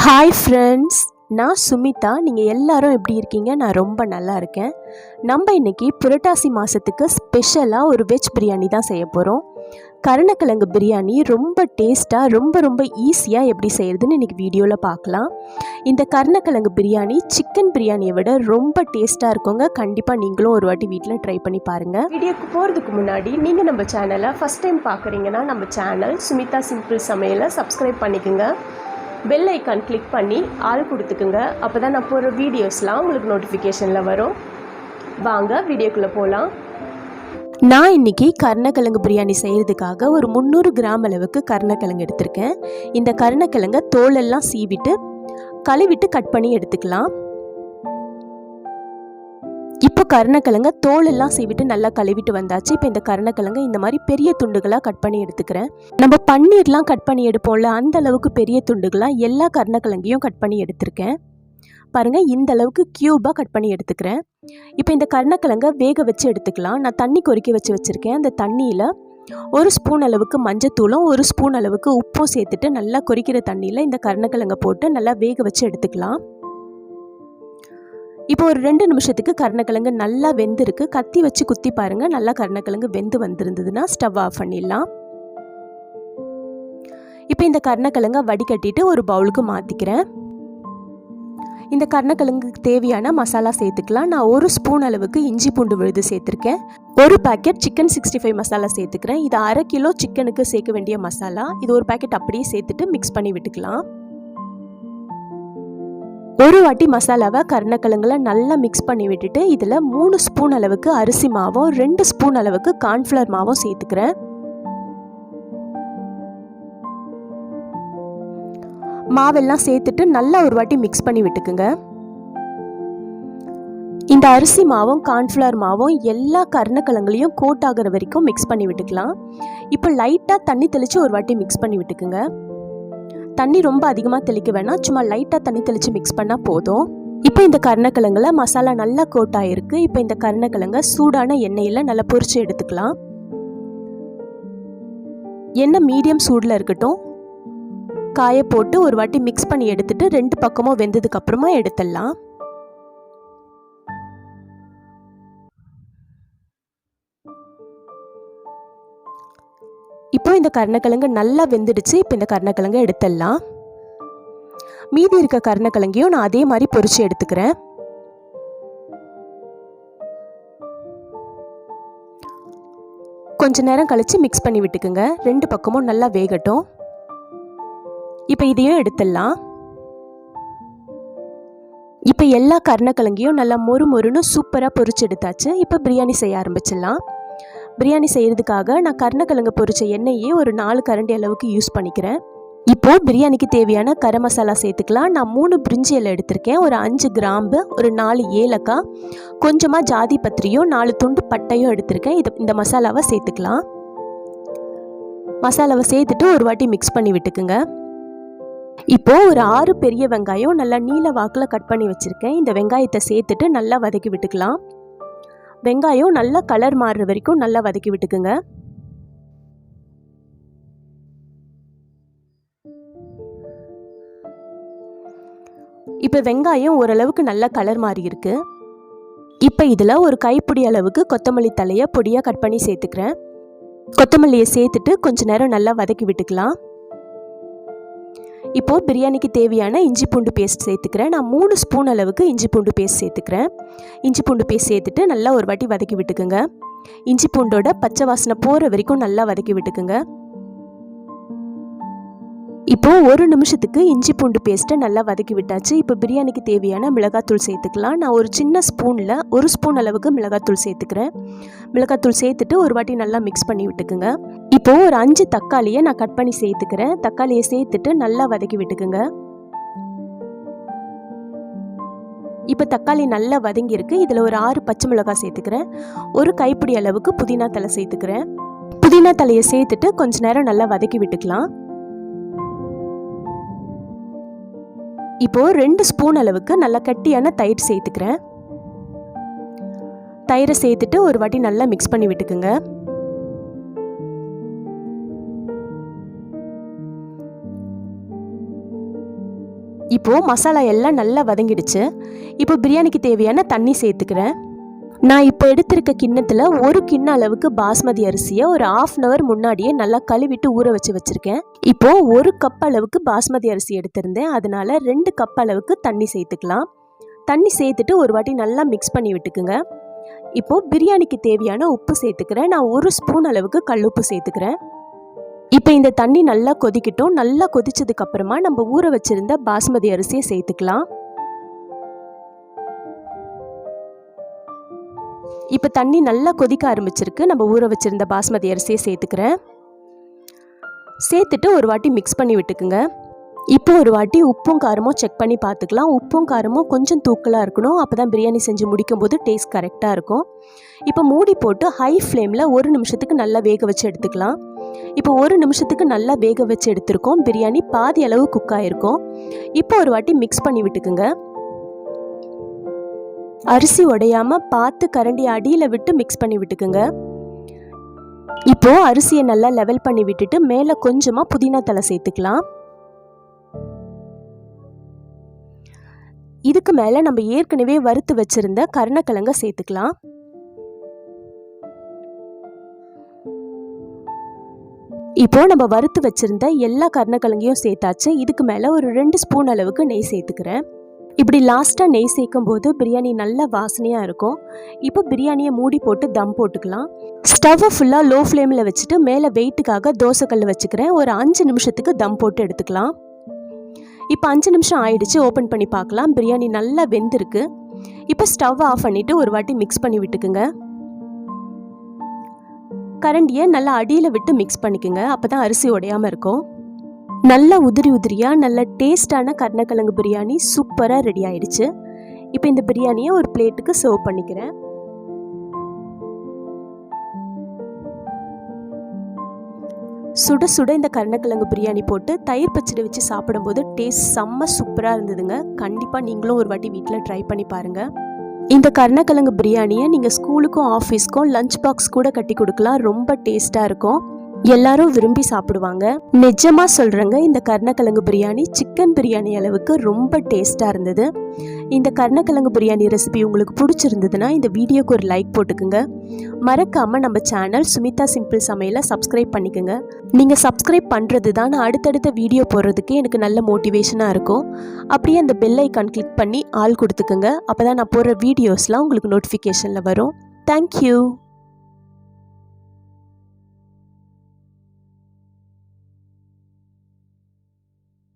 Hi friends, நான் சுமிதா. நீங்கள் எல்லாரும் எப்படி இருக்கீங்க? நான் ரொம்ப நல்லா இருக்கேன். நம்ம இன்றைக்கி புரட்டாசி மாதத்துக்கு ஸ்பெஷலாக ஒரு வெஜ் பிரியாணி தான் செய்ய போகிறோம். கருணக்கிழங்கு பிரியாணி ரொம்ப டேஸ்ட்டாக ரொம்ப ஈஸியாக எப்படி செய்கிறதுன்னு இன்றைக்கி வீடியோவில் பார்க்கலாம். இந்த கருணக்கிழங்கு பிரியாணி சிக்கன் பிரியாணியை விட ரொம்ப டேஸ்ட்டாக இருக்குங்க. கண்டிப்பாக நீங்களும் ஒரு வாட்டி வீட்டில் ட்ரை பண்ணி பாருங்கள். வீடியோக்கு போகிறதுக்கு முன்னாடி நீங்கள் நம்ம சேனலை ஃபஸ்ட் டைம் பார்க்குறீங்கன்னா நம்ம சேனல் சுமிதா சிம்பிள் சமையலை சப்ஸ்கிரைப் பண்ணிக்கோங்க. பெல் ஐக்கான் கிளிக் பண்ணி ஆள் கொடுத்துக்குங்க. அப்போ தான் நான் போகிற வீடியோஸ்லாம் உங்களுக்கு நோட்டிஃபிகேஷனில் வரும். வாங்க வீடியோக்குள்ளே போகலாம். நான் இன்றைக்கி கருணக்கிழங்கு பிரியாணி செய்கிறதுக்காக ஒரு 300 கிராம் அளவுக்கு கருணக்கிழங்கு எடுத்திருக்கேன். இந்த கருணக்கிழங்கை தோலெல்லாம் சீவிட்டு கழுவிட்டு கட் பண்ணி எடுத்துக்கலாம். இப்போ கருணக்கிழங்கை தோலெல்லாம் சீவிட்டு நல்லா கழுவிட்டு வந்தாச்சு. இப்போ இந்த கருணக்கிழங்கை இந்த மாதிரி பெரிய துண்டுகளாக கட் பண்ணி எடுத்துக்கிறேன். நம்ம பன்னீர்லாம் கட் பண்ணி எடுப்போம்ல, அந்த அளவுக்கு பெரிய துண்டுகளாக எல்லா கருணக்கிழங்கையும் கட் பண்ணி எடுத்திருக்கேன். பாருங்கள், இந்த அளவுக்கு க்யூபாக கட் பண்ணி எடுத்துக்கிறேன். இப்போ இந்த கருணக்கிழங்கை வேக வச்சு எடுத்துக்கலாம். நான் தண்ணி கொதிக்க வச்சுருக்கேன். அந்த தண்ணியில் 1 ஸ்பூன் அளவுக்கு மஞ்சத்தூளும் 1 ஸ்பூன் அளவுக்கு உப்பும் சேர்த்துட்டு நல்லா கொதிக்கிற தண்ணியில் இந்த கருணக்கிழங்கை போட்டு நல்லா வேக வச்சு எடுத்துக்கலாம். இப்போ ஒரு 2 நிமிஷத்துக்கு கருணக்கிழங்கு நல்லா வெந்திருக்கு. கத்தி வச்சு குத்தி பாருங்கள். நல்லா கருணக்கிழங்கு வெந்து வந்திருந்ததுன்னா ஸ்டவ் ஆஃப் பண்ணிடலாம். இப்போ இந்த கருணக்கிழங்கை வடிகட்டிட்டு ஒரு பவுலுக்கு மாற்றிக்கிறேன். இந்த கருணக்கிழங்குக்கு தேவையான மசாலா சேர்த்துக்கலாம். நான் 1 ஸ்பூன் அளவுக்கு இஞ்சி பூண்டு விழுது சேர்த்துருக்கேன். 1 பேக்கெட் சிக்கன் 65 மசாலா சேர்த்துக்கிறேன். இது 1/2 கிலோ சிக்கனுக்கு சேர்க்க வேண்டிய மசாலா. இது 1 பேக்கெட் அப்படியே சேர்த்துட்டு மிக்ஸ் பண்ணி விட்டுக்கலாம். ஒரு வாட்டி மசாலாவை கருணக்கிழங்குல நல்லா மிக்ஸ் பண்ணி விட்டுட்டு இதில் 3 ஸ்பூன் அளவுக்கு அரிசி மாவும் 2 ஸ்பூன் அளவுக்கு கார்ன்ஃப்ளவர் மாவும் சேர்த்துக்கிறேன். மாவெல்லாம் சேர்த்துட்டு நல்லா ஒரு வாட்டி மிக்ஸ் பண்ணி விட்டுக்குங்க. இந்த அரிசி மாவும் கார்ன்ஃப்ளவர் மாவும் எல்லா கருணக்கிழங்குலையும் கோட் ஆகிற வரைக்கும் மிக்ஸ் பண்ணி விட்டுக்கலாம். இப்போ லைட்டாக தண்ணி தெளித்து ஒரு வாட்டி மிக்ஸ் பண்ணி விட்டுக்குங்க. தண்ணி ரொம்ப அதிகமாக தெளிக்க வேணாம், சும்மா லைட்டாக தண்ணி தெளித்து மிக்ஸ் பண்ணால் போதும். இப்போ இந்த கருணக்கிழங்குல மசாலா நல்லா கோட் ஆகிருக்கு. இப்போ இந்த கருணக்கிழங்கை சூடான எண்ணெயில் நல்லா பொரிச்சு எடுத்துக்கலாம். எண்ணெய் மீடியம் சூடில் இருக்கட்டும். காய போட்டு ஒரு வாட்டி மிக்ஸ் பண்ணி எடுத்துட்டு 2 பக்கமும் வெந்ததுக்கு அப்புறமா எடுத்துடலாம். இப்போ இந்த கருணக்கிழங்கு நல்லா வெந்துடுச்சு. இப்போ இந்த கருணக்கிழங்கை எடுத்துடலாம். மீதி இருக்க கருணக்கிழங்கையும் நான் அதே மாதிரி பொரிச்சு எடுத்துக்கிறேன். கொஞ்ச நேரம் கழிச்சு மிக்ஸ் பண்ணி விட்டுக்குங்க. 2 பக்கமும் நல்லா வேகட்டும். இப்போ இதையும் எடுத்துடலாம். இப்போ எல்லா கருணக்கிழங்கையும் நல்லா மொறுன்னு சூப்பராக பொரிச்சு எடுத்தாச்சு. இப்போ பிரியாணி செய்ய ஆரம்பிச்சிடலாம். பிரியாணி செய்கிறதுக்காக நான் கருணக்கிழங்கு பொரிச்ச எண்ணெயே ஒரு 4 கரண்டி அளவுக்கு யூஸ் பண்ணிக்கிறேன். இப்போது பிரியாணிக்கு தேவையான கரம் மசாலா சேர்த்துக்கலாம். நான் 3 பிரிஞ்சி இலை எடுத்திருக்கேன். ஒரு 5 கிராம்பு, ஒரு 4 ஏலக்காய், கொஞ்சமாக ஜாதி பத்திரியும் 4 துண்டு பட்டையும் எடுத்திருக்கேன். இந்த மசாலாவை சேர்த்துக்கலாம். மசாலாவை சேர்த்துட்டு ஒரு வாட்டி மிக்ஸ் பண்ணி விட்டுக்குங்க. இப்போது ஒரு 6 பெரிய வெங்காயம் நல்லா நீல வாக்கில் கட் பண்ணி வச்சுருக்கேன். இந்த வெங்காயத்தை சேர்த்துட்டு நல்லா வதக்கி விட்டுக்கலாம். வெங்காயம் நல்லா கலர் மாறுற வரைக்கும் நல்லா வதக்கி விட்டுக்குங்க. இப்போ வெங்காயம் ஓரளவுக்கு நல்லா கலர் மாறி இருக்கு. இப்போ இதில் ஒரு கைப்பிடி அளவுக்கு கொத்தமல்லி தலையை பொடியாக கட் பண்ணி சேர்த்துக்கிறேன். கொத்தமல்லியை சேர்த்துட்டு கொஞ்ச நேரம் நல்லா வதக்கி விட்டுக்கலாம். இப்போது பிரியாணிக்கு தேவையான இஞ்சி பூண்டு பேஸ்ட் சேர்த்துக்கிறேன். நான் 3 ஸ்பூன் அளவுக்கு இஞ்சி பூண்டு பேஸ்ட் சேர்த்துக்கிறேன். இஞ்சி பூண்டு பேஸ்ட் சேர்த்துட்டு நல்லா ஒரு வாட்டி வதக்கி விட்டுக்குங்க. இஞ்சி பூண்டோட பச்சை வாசனை போகிற வரைக்கும் நல்லா வதக்கி விட்டுக்குங்க. இப்போது 1 நிமிஷத்துக்கு இஞ்சி பூண்டு பேஸ்ட்டை நல்லா வதக்கி விட்டாச்சு. இப்போ பிரியாணிக்கு தேவையான மிளகாத்தூள் சேர்த்துக்கலாம். நான் ஒரு சின்ன ஸ்பூனில் 1 ஸ்பூன் அளவுக்கு மிளகாத்தூள் சேர்த்துக்கிறேன். மிளகாத்தூள் சேர்த்துட்டு ஒரு வாட்டி நல்லா மிக்ஸ் பண்ணி விட்டுக்குங்க. இப்போது ஒரு 5 தக்காளியை நான் கட் பண்ணி சேர்த்துக்கிறேன். தக்காளியை சேர்த்துட்டு நல்லா வதக்கி விட்டுக்குங்க. இப்போ தக்காளி நல்லா வதங்கியிருக்கு. இதில் ஒரு 6 பச்சை மிளகாய் சேர்த்துக்கிறேன். ஒரு கைப்பிடி அளவுக்கு புதினா தலை சேர்த்துக்கிறேன். புதினா தலையை சேர்த்துட்டு கொஞ்ச நேரம் நல்லா வதக்கி விட்டுக்கலாம். இப்போது 2 ஸ்பூன் அளவுக்கு நல்லா கட்டியான தயிர் சேர்த்துக்கிறேன். தயிரை சேர்த்துட்டு ஒரு வாட்டி நல்லா மிக்ஸ் பண்ணி விட்டுக்குங்க. இப்போது மசாலா எல்லாம் நல்லா வதங்கிடுச்சு. இப்போ பிரியாணிக்கு தேவையான தண்ணி சேர்த்துக்கிறேன். நான் இப்போ எடுத்திருக்க கிண்ணத்தில் 1 கிண்ண அளவுக்கு பாஸ்மதி அரிசியை ஒரு 1/2 அன் ஹவர் முன்னாடியே நல்லா கழுவிட்டு ஊற வச்சுருக்கேன். இப்போது 1 கப் அளவுக்கு பாஸ்மதி அரிசி எடுத்திருந்தேன், அதனால 2 கப் அளவுக்கு தண்ணி சேர்த்துக்கலாம். தண்ணி சேர்த்துட்டு ஒரு வாட்டி நல்லா மிக்ஸ் பண்ணி விட்டுக்குங்க. இப்போது பிரியாணிக்கு தேவையான உப்பு சேர்த்துக்கிறேன். நான் 1 ஸ்பூன் அளவுக்கு கல்லுப்பு சேர்த்துக்கிறேன். இப்போ இந்த தண்ணி நல்லா கொதிக்கட்டும். நல்லா கொதிச்சதுக்கப்புறமா நம்ம ஊற வச்சுருந்த பாஸ்மதி அரிசியை சேர்த்துக்கலாம். இப்போ தண்ணி நல்லா கொதிக்க ஆரம்பிச்சிருக்கு. நம்ம ஊற வச்சுருந்த பாஸ்மதி அரிசியை சேர்த்துக்கிறேன். சேர்த்துட்டு ஒரு வாட்டி மிக்ஸ் பண்ணி விட்டுக்குங்க. இப்போ ஒரு வாட்டி உப்பும் காரமும் செக் பண்ணி பார்த்துக்கலாம். உப்பும் காரமும் கொஞ்சம் தூக்கலாக இருக்கணும், அப்போ தான் பிரியாணி செஞ்சு முடிக்கும்போது டேஸ்ட் கரெக்டாக இருக்கும். இப்போ மூடி போட்டு ஹை ஃப்ளேமில் 1 நிமிஷத்துக்கு நல்லா வேக வச்சு எடுத்துக்கலாம். இப்போ 1 நிமிஷத்துக்கு நல்லா வேக வச்சு எடுத்துருக்கோம். பிரியாணி பாதி அளவு குக் ஆகிருக்கும். இப்போ ஒரு வாட்டி மிக்ஸ் பண்ணி விட்டுக்குங்க. அரிசி உடையாமல் பார்த்து கரண்டி அடியில் விட்டு மிக்ஸ் பண்ணி விட்டுக்குங்க. இப்போது அரிசியை நல்லா லெவல் பண்ணி விட்டுட்டு மேலே கொஞ்சமாக புதினா தழை சேர்த்துக்கலாம். இதுக்கு மேலே நம்ம ஏற்கனவே வறுத்து வச்சிருந்த கருணக்கிழங்க சேர்த்துக்கலாம். இப்போ நம்ம வறுத்து வச்சிருந்த எல்லா கருணக்கிழங்கையும் சேர்த்தாச்சு. இதுக்கு மேலே ஒரு 2 ஸ்பூன் அளவுக்கு நெய் சேர்த்துக்கிறேன். இப்படி லாஸ்ட்டாக நெய் சேர்க்கும் போது பிரியாணி நல்லா வாசனையாக இருக்கும். இப்போ பிரியாணியை மூடி போட்டு தம் போட்டுக்கலாம். ஸ்டவ்வை ஃபுல்லாக லோ ஃப்ளேமில் வச்சுட்டு மேலே வெயிட்டுக்காக தோசைக்கல் வச்சுக்கிறேன். ஒரு 5 நிமிஷத்துக்கு தம் போட்டு எடுத்துக்கலாம். இப்போ 5 நிமிஷம் ஆயிடுச்சு. ஓப்பன் பண்ணி பார்க்கலாம். பிரியாணி நல்லா வெந்திருக்கு. இப்போ ஸ்டவ் ஆஃப் பண்ணிவிட்டு ஒரு வாட்டி மிக்ஸ் பண்ணி விட்டுக்குங்க. கரண்டியை நல்லா அடியில் விட்டு மிக்ஸ் பண்ணிக்கோங்க, அப்போ தான் அரிசி உடையாமல் இருக்கும். நல்லா உதிரி உதிரியாக நல்ல டேஸ்டான கருணக்கிழங்கு பிரியாணி சூப்பராக ரெடி ஆயிடுச்சு. இப்போ இந்த பிரியாணியை ஒரு பிளேட்டுக்கு சர்வ் பண்ணிக்கிறேன். சுட சுட இந்த கருணக்கிழங்கு பிரியாணி போட்டு தயிர் பச்சடி வச்சு சாப்பிடும்போது டேஸ்ட் செம்ம சூப்பராக இருந்ததுங்க. கண்டிப்பாக நீங்களும் ஒரு வாட்டி வீட்டில் ட்ரை பண்ணி பாருங்கள். இந்த கருணக்கிழங்கு பிரியாணியை நீங்கள் ஸ்கூலுக்கும் ஆஃபீஸ்க்கும் லஞ்ச் பாக்ஸ் கூட கட்டி கொடுக்கலாம். ரொம்ப டேஸ்ட்டாக இருக்கும். எல்லாரும் விரும்பி சாப்பிடுவாங்க. நிஜமாக சொல்கிறேங்க, இந்த கருணக்கிழங்கு பிரியாணி சிக்கன் பிரியாணி அளவுக்கு ரொம்ப டேஸ்ட்டாக இருந்தது. இந்த கருணக்கிழங்கு பிரியாணி ரெசிபி உங்களுக்கு பிடிச்சிருந்ததுன்னா இந்த வீடியோக்கு ஒரு லைக் போட்டுக்குங்க. மறக்காமல் நம்ம சேனல் சுமிதா சிம்பிள் சமையலை சப்ஸ்கிரைப் பண்ணிக்கோங்க. நீங்கள் சப்ஸ்கிரைப் பண்ணுறது தான் அடுத்தடுத்த வீடியோ போடுறதுக்கு எனக்கு நல்ல மோட்டிவேஷனாக இருக்கும். அப்படியே அந்த பெல் ஐக்கான் கிளிக் பண்ணி ஆல் கொடுத்துக்குங்க. அப்போ தான் நான் போடுற வீடியோஸ்லாம் உங்களுக்கு நோட்டிஃபிகேஷனில் வரும். தேங்க்யூ.